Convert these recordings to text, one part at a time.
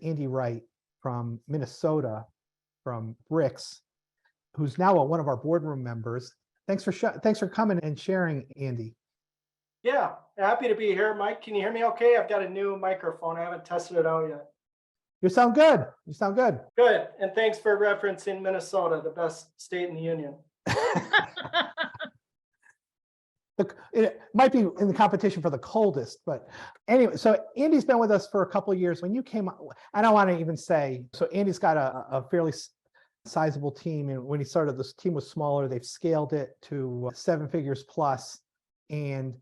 Andy Wright from Minnesota, from Bricks, who's now one of our boardroom members. Thanks for coming and sharing, Andy. Yeah, happy to be here. Mike, can you hear me okay? I've got a new microphone. I haven't tested it out yet. You sound good. You sound good. Good. And thanks for referencing Minnesota, the best state in the union. It might be in the competition for the coldest, but anyway, so Andy's been with us for a couple of years. When you came, I don't want to even say, so Andy's got a fairly sizable team. And when he started, this team was smaller. They've scaled it to 7 figures plus and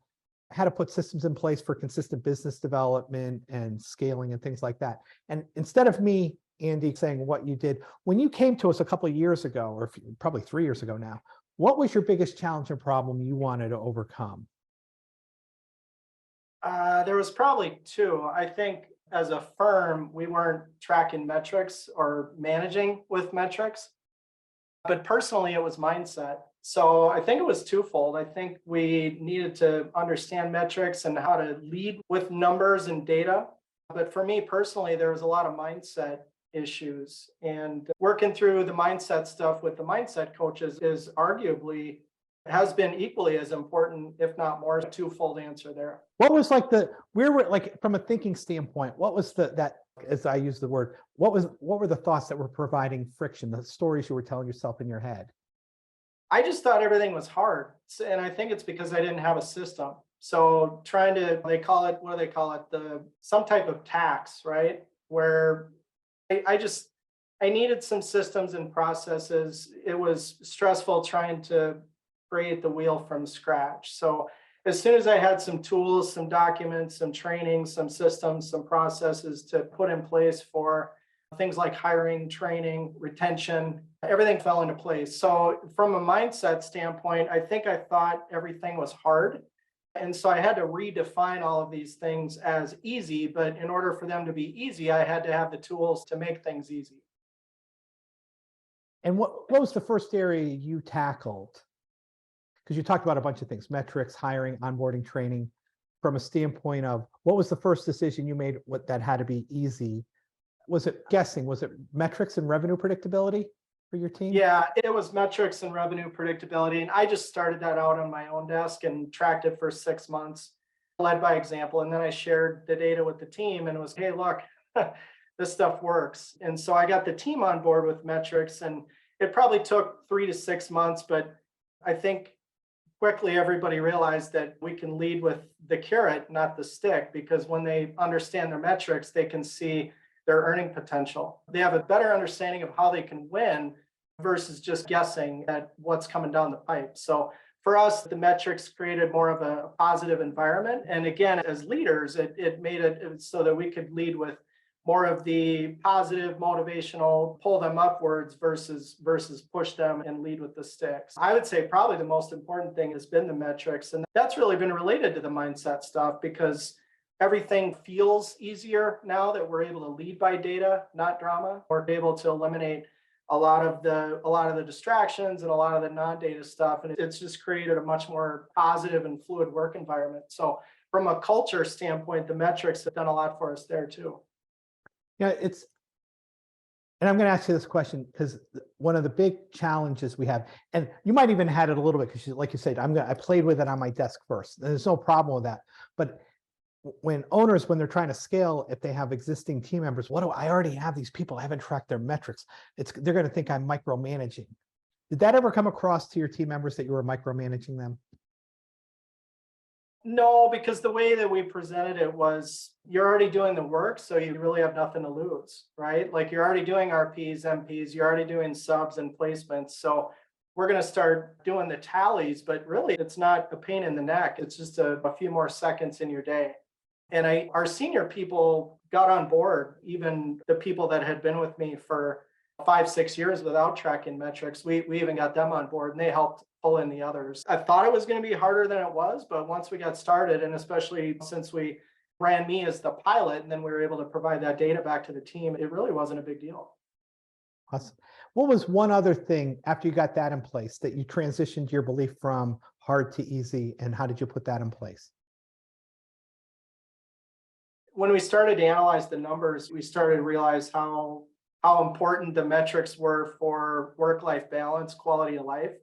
had to put systems in place for consistent business development and scaling and things like that. And instead of me, Andy, saying what you did, when you came to us a couple of years ago, or probably 3 years ago now, what was your biggest challenge and problem you wanted to overcome? There was probably two. I think as a firm, we weren't tracking metrics or managing with metrics. But personally, it was mindset. So I think it was twofold. I think we needed to understand metrics and how to lead with numbers and data. But for me personally, there was a lot of mindset issues, and working through the mindset stuff with the mindset coaches is arguably has been equally as important, if not more. A twofold answer there. What was like where were, like, from a thinking standpoint, what was that, as I use the word, what were the thoughts that were providing friction, the stories you were telling yourself in your head? I just thought everything was hard. And I think it's because I didn't have a system. So trying to, what do they call it? Some type of tax, right? Where I needed some systems and processes. It was stressful trying to create the wheel from scratch. So as soon as I had some tools, some documents, some training, some systems, some processes to put in place for things like hiring, training, retention, everything fell into place. So from a mindset standpoint, I think I thought everything was hard. And so I had to redefine all of these things as easy, but in order for them to be easy, I had to have the tools to make things easy. And what was the first area you tackled? Because you talked about a bunch of things: metrics, hiring, onboarding, training. From a standpoint of, what was the first decision you made that had to be easy? Was it metrics and revenue predictability for your team? Yeah, it was metrics and revenue predictability. And I just started that out on my own desk and tracked it for 6 months, led by example. And then I shared the data with the team and it was, hey, look, this stuff works. And so I got the team on board with metrics, and it probably took 3 to 6 months, but I think quickly everybody realized that we can lead with the carrot, not the stick, because when they understand their metrics, they can see their earning potential. They have a better understanding of how they can win versus just guessing at what's coming down the pipe. So for us, the metrics created more of a positive environment. And again, as leaders, it made it so that we could lead with more of the positive, motivational, pull them upwards versus push them and lead with the sticks. I would say probably the most important thing has been the metrics. And that's really been related to the mindset stuff, because everything feels easier now that we're able to lead by data, not drama. We're able to eliminate a lot of the distractions and a lot of the non-data stuff. And it's just created a much more positive and fluid work environment. So from a culture standpoint, the metrics have done a lot for us there too. Yeah, and I'm going to ask you this question because one of the big challenges we have, and you might even had it a little bit because, like you said, I played with it on my desk first. And there's no problem with that. But when they're trying to scale, if they have existing team members, I already have these people, I haven't tracked their metrics. They're going to think I'm micromanaging. Did that ever come across to your team members that you were micromanaging them? No, because the way that we presented it was, you're already doing the work, so you really have nothing to lose, right? Like, you're already doing RPs, MPs, you're already doing subs and placements. So we're going to start doing the tallies, but really it's not a pain in the neck. It's just a few more seconds in your day. And our senior people got on board, even the people that had been with me for 5, 6 years without tracking metrics. We even got them on board, and they helped pull in the others. I thought it was going to be harder than it was, but once we got started, and especially since we ran me as the pilot, and then we were able to provide that data back to the team, it really wasn't a big deal. Awesome. What was one other thing after you got that in place that you transitioned your belief from hard to easy, and how did you put that in place? when we started to analyze the numbers, we started to realize how important the metrics were for work-life balance, quality of life.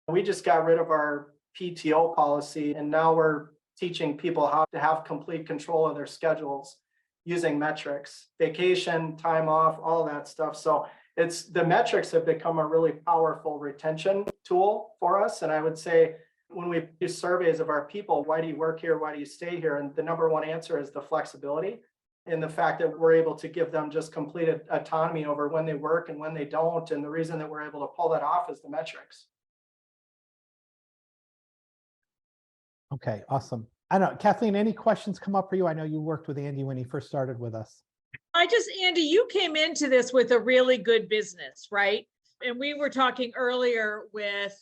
We just got rid of our PTO policy, and now we're teaching people how to have complete control of their schedules using metrics, vacation, time off, all that stuff. So it's the metrics have become a really powerful retention tool for us. And I would say when we do surveys of our people, why do you work here? Why do you stay here? And the number one answer is the flexibility and the fact that we're able to give them just complete autonomy over when they work and when they don't. And the reason that we're able to pull that off is the metrics. Okay, awesome. I don't know, Kathleen, any questions come up for you? I know you worked with Andy when he first started with us. Andy, you came into this with a really good business, right? And we were talking earlier with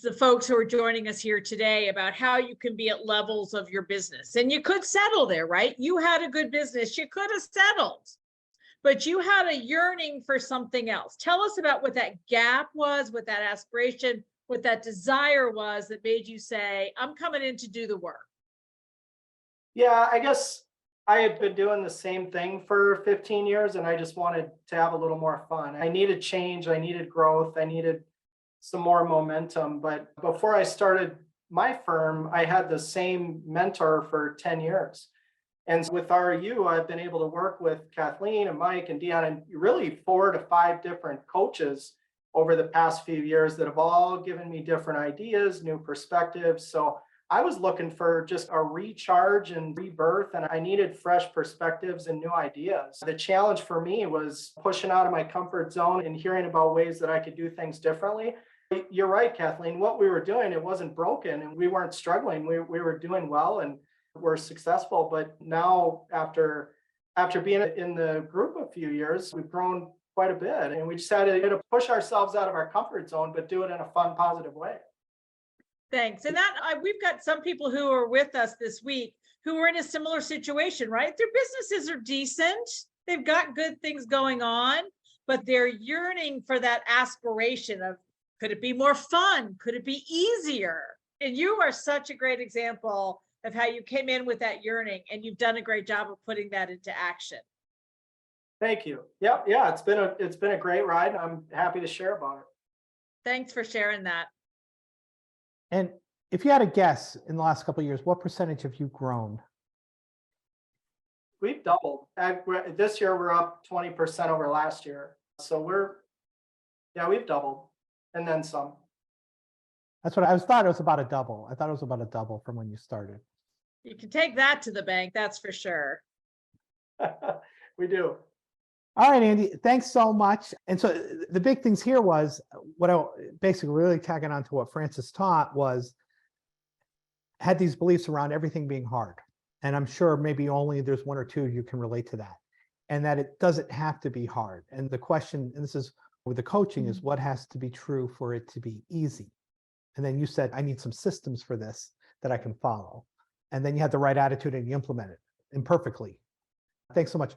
the folks who are joining us here today about how you can be at levels of your business and you could settle there, right? You had a good business, you could have settled, but you had a yearning for something else. Tell us about what that gap was, what that aspiration, what that desire was that made you say, I'm coming in to do the work. Yeah, I guess I had been doing the same thing for 15 years and I just wanted to have a little more fun. I needed change, I needed growth, I needed some more momentum. But before I started my firm, I had the same mentor for 10 years. And with RU, I've been able to work with Kathleen and Mike and Dion and really 4 to 5 different coaches over the past few years that have all given me different ideas, new perspectives. So I was looking for just a recharge and rebirth, and I needed fresh perspectives and new ideas. The challenge for me was pushing out of my comfort zone and hearing about ways that I could do things differently. You're right, Kathleen. What we were doing, it wasn't broken and we weren't struggling. We were doing well and we're successful. But now after being in the group a few years, we've grown quite a bit. And we decided to push ourselves out of our comfort zone, but do it in a fun, positive way. Thanks. And we've got some people who are with us this week who are in a similar situation, right? Their businesses are decent. They've got good things going on, but they're yearning for that aspiration of, could it be more fun? Could it be easier? And you are such a great example of how you came in with that yearning and you've done a great job of putting that into action. Thank you. Yeah, it's been a great ride. I'm happy to share about it. Thanks for sharing that. And if you had a guess in the last couple of years, what percentage have you grown? We've doubled. This year, we're up 20% over last year. So we've doubled and then some. That's what I thought. It was about a double. I thought it was about a double from when you started. You can take that to the bank. That's for sure. We do. All right, Andy, thanks so much. And so the big things here was what I basically really tagging on to what Francis taught was had these beliefs around everything being hard. And I'm sure maybe only there's 1 or 2 you can relate to that, and that it doesn't have to be hard. And the question, and this is with the coaching, is what has to be true for it to be easy? And then you said, I need some systems for this that I can follow. And then you had the right attitude and you implement it imperfectly. Thanks so much.